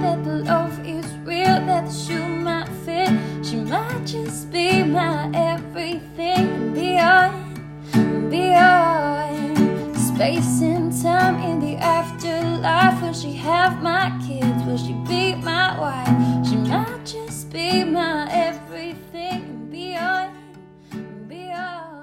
that the love is real, that the shoe might fit. She might just be my everything and beyond space and time in the afterlife. Will she have my kids? Will she be my wife? She might just be my everything and beyond.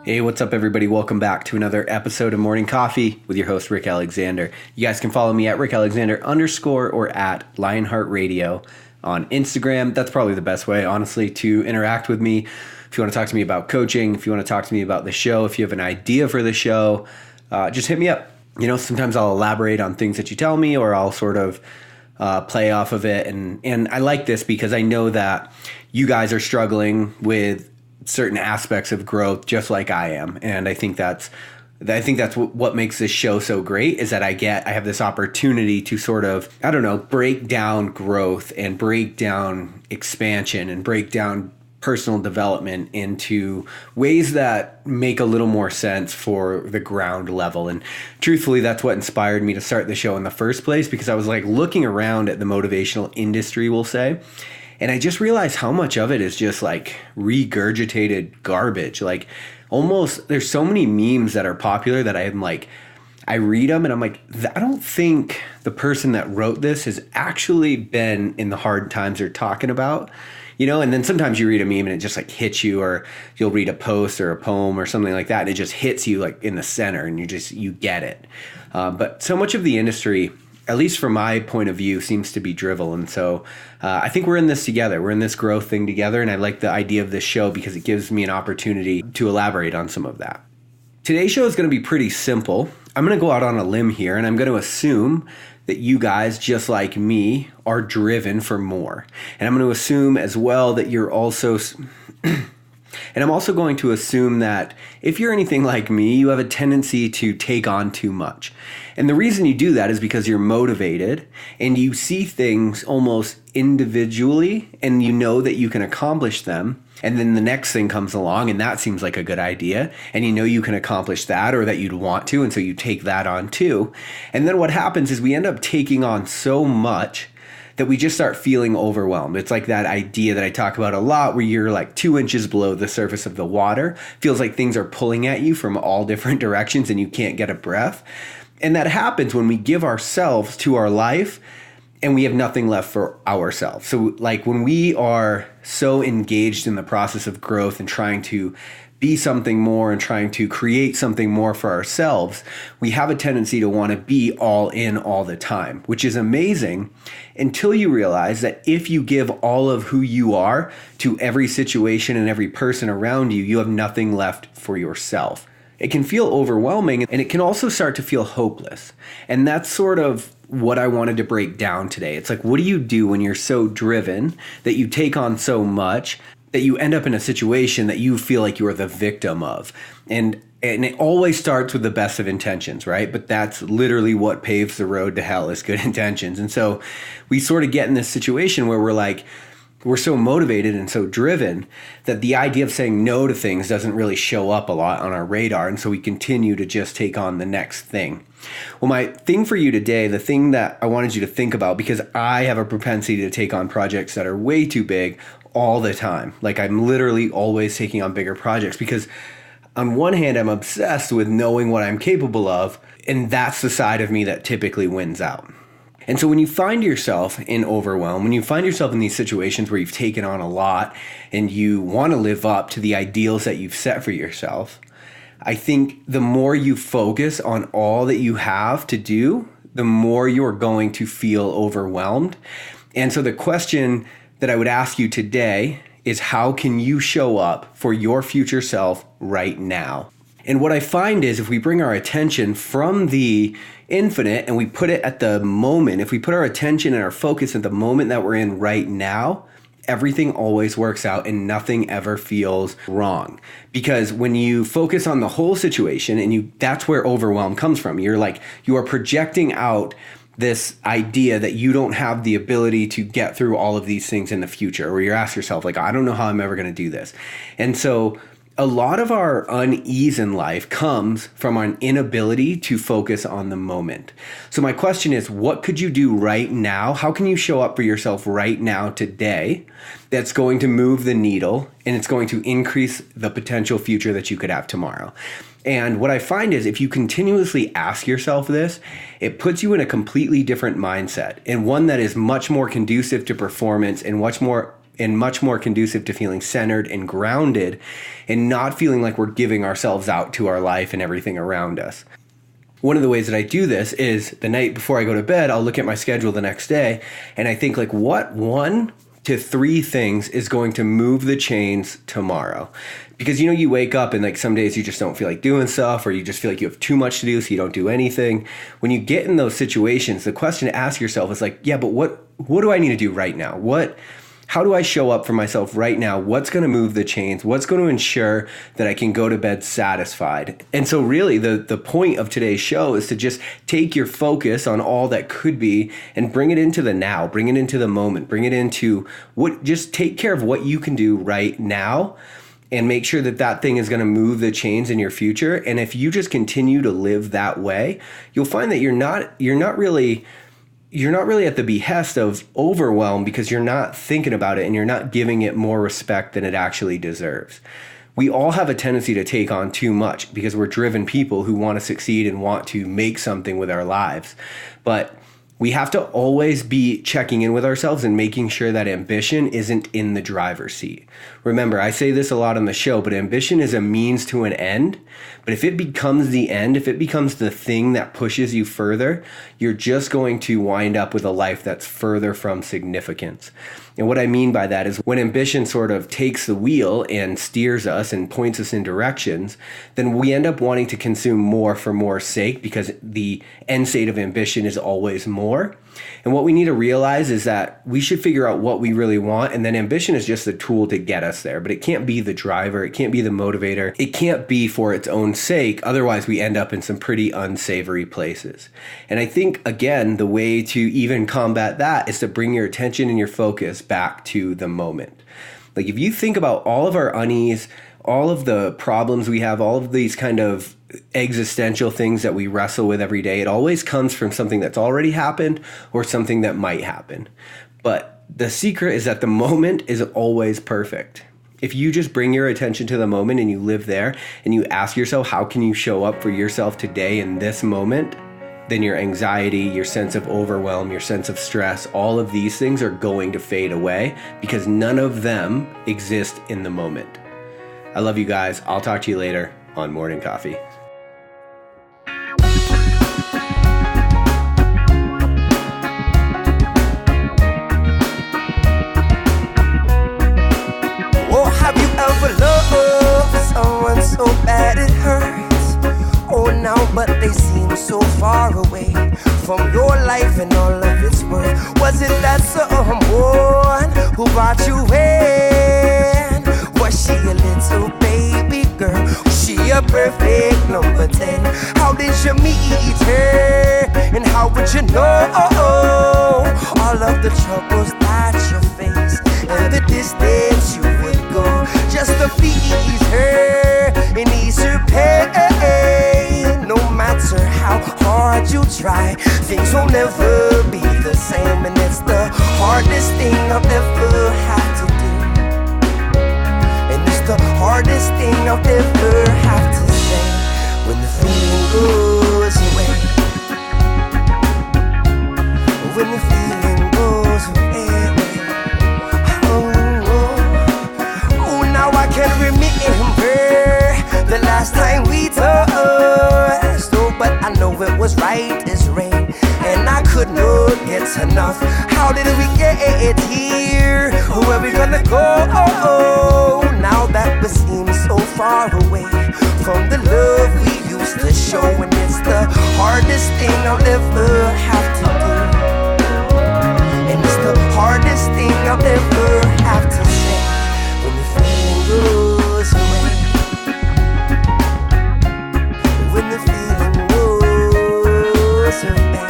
Hey, what's up, everybody? Welcome back to another episode of Morning Coffee with your host, Rick Alexander. You guys can follow me at @RickAlexander_ or at Lionheart Radio on Instagram. That's probably the best way, honestly, to interact with me. If you want to talk to me about coaching, if you want to talk to me about the show, if you have an idea for the show, just hit me up. You know, sometimes I'll elaborate on things that you tell me, or I'll sort of play off of it. And I like this because I know that you guys are struggling with certain aspects of growth just like I am. And I think that's what makes this show so great, is that I have this opportunity to sort of, break down growth and break down expansion and break down personal development into ways that make a little more sense for the ground level. And truthfully, that's what inspired me to start the show in the first place, because I was like looking around at the motivational industry, we'll say, and I just realized how much of it is just like regurgitated garbage. Like, almost, there's so many memes that are popular that I read them and I'm like, I don't think the person that wrote this has actually been in the hard times they're talking about, you know? And then sometimes you read a meme and it just like hits you, or you'll read a post or a poem or something like that, and it just hits you like in the center and you get it. But so much of the industry, at least from my point of view, seems to be drivel. And so I think we're in this together. We're in this growth thing together. And I like the idea of this show because it gives me an opportunity to elaborate on some of that. Today's show is going to be pretty simple. I'm going to go out on a limb here, and I'm going to assume that you guys, just like me, are driven for more. And I'm going to assume as well that you're also... And I'm also going to assume that if you're anything like me, you have a tendency to take on too much. And the reason you do that is because you're motivated and you see things almost individually, and you know that you can accomplish them. And then the next thing comes along and that seems like a good idea, and you know you can accomplish that, or that you'd want to, and so you take that on too. And then what happens is we end up taking on so much that we just start feeling overwhelmed. It's like that idea that I talk about a lot, where you're like 2 inches below the surface of the water. Feels like things are pulling at you from all different directions and you can't get a breath. And that happens when we give ourselves to our life and we have nothing left for ourselves. So like when we are so engaged in the process of growth and trying to be something more and trying to create something more for ourselves, we have a tendency to want to be all in all the time, which is amazing until you realize that if you give all of who you are to every situation and every person around you, you have nothing left for yourself. It can feel overwhelming, and it can also start to feel hopeless. And that's sort of what I wanted to break down today. It's like, what do you do when you're so driven that you take on so much that you end up in a situation that you feel like you are the victim of? And it always starts with the best of intentions, right? But that's literally what paves the road to hell, is good intentions. And so we sort of get in this situation where we're so motivated and so driven that the idea of saying no to things doesn't really show up a lot on our radar. And so we continue to just take on the next thing. Well, my thing for you today, the thing that I wanted you to think about, because I have a propensity to take on projects that are way too big all the time. Like, I'm literally always taking on bigger projects because on one hand, I'm obsessed with knowing what I'm capable of, and that's the side of me that typically wins out. And so when you find yourself in overwhelm, when you find yourself in these situations where you've taken on a lot and you want to live up to the ideals that you've set for yourself, I think the more you focus on all that you have to do, the more you're going to feel overwhelmed. And so the question that I would ask you today is, how can you show up for your future self right now? And what I find is, if we bring our attention from the infinite and we put it at the moment, if we put our attention and our focus at the moment that we're in right now, everything always works out and nothing ever feels wrong. Because when you focus on the whole situation, and that's where overwhelm comes from. You are projecting out this idea that you don't have the ability to get through all of these things in the future, or you ask yourself, like, I don't know how I'm ever going to do this. And so a lot of our unease in life comes from an inability to focus on the moment. So my question is, what could you do right now? How can you show up for yourself right now today that's going to move the needle and it's going to increase the potential future that you could have tomorrow? And what I find is if you continuously ask yourself this, it puts you in a completely different mindset, and one that is much more conducive to performance and much more conducive to feeling centered and grounded and not feeling like we're giving ourselves out to our life and everything around us. One of the ways that I do this is the night before I go to bed, I'll look at my schedule the next day and I think like, what 1 to 3 things is going to move the chains tomorrow? Because, you wake up and like some days you just don't feel like doing stuff, or you just feel like you have too much to do, so you don't do anything. When you get in those situations, the question to ask yourself is like, yeah, but what do I need to do right now? How do I show up for myself right now? What's going to move the chains? What's going to ensure that I can go to bed satisfied? And so really the point of today's show is to just take your focus on all that could be and bring it into the now, bring it into the moment, bring it into just take care of what you can do right now and make sure that that thing is going to move the chains in your future. And if you just continue to live that way, you'll find that you're not really at the behest of overwhelm, because you're not thinking about it and you're not giving it more respect than it actually deserves. We all have a tendency to take on too much because we're driven people who want to succeed and want to make something with our lives. But we have to always be checking in with ourselves and making sure that ambition isn't in the driver's seat. Remember, I say this a lot on the show, but ambition is a means to an end. But if it becomes the end, if it becomes the thing that pushes you further, you're just going to wind up with a life that's further from significance. And what I mean by that is when ambition sort of takes the wheel and steers us and points us in directions, then we end up wanting to consume more for more's sake, because the end state of ambition is always more. And what we need to realize is that we should figure out what we really want, and then ambition is just a tool to get us there. But it can't be the driver, it can't be the motivator, it can't be for its own sake. Otherwise, we end up in some pretty unsavory places. And I think, again, the way to even combat that is to bring your attention and your focus back to the moment. Like if you think about all of our unease, all of the problems we have, all of these kind of existential things that we wrestle with every day, it always comes from something that's already happened or something that might happen. But the secret is that the moment is always perfect. If you just bring your attention to the moment and you live there and you ask yourself, how can you show up for yourself today in this moment? Then your anxiety, your sense of overwhelm, your sense of stress, all of these things are going to fade away because none of them exist in the moment. I love you guys. I'll talk to you later on Morning Coffee. Oh, have you ever loved someone so bad it hurts? Oh, now but they seem so far away from your life and all of its worth. Was it that someone who brought you in? Was she a little baby girl? Was she a perfect number 10? How did you meet her? And how would you know all of the troubles that you face and the distance you would go just to please her and ease her pain? No matter how hard you try, things will never be the same, and it's the hardest thing I've ever had to do. The hardest thing I'll ever have to say when the feeling goes away. When the feeling goes away. Oh, now I can remember the last time we touched. Oh, but I know it was right as rain, and I could not get enough. How did we get here? Where are we gonna go? Now that we seem so far away from the love we used to show, and it's the hardest thing I'll ever have to do, and it's the hardest thing I'll ever have to say when the feeling goes away. When the feeling goes away.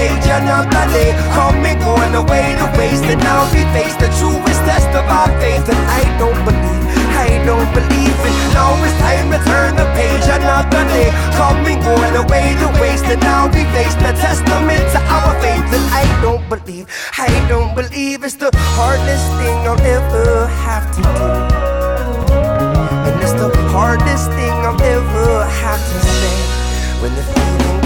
page another day. Coming, going away to waste, and now we face the truest test of our faith. And I don't believe it. Now it's time to turn the page another day. Coming, going away to waste, and now we face the testament to our faith. And I don't believe it's the hardest thing I'll ever have to do. And it's the hardest thing I'll ever have to say when the feeling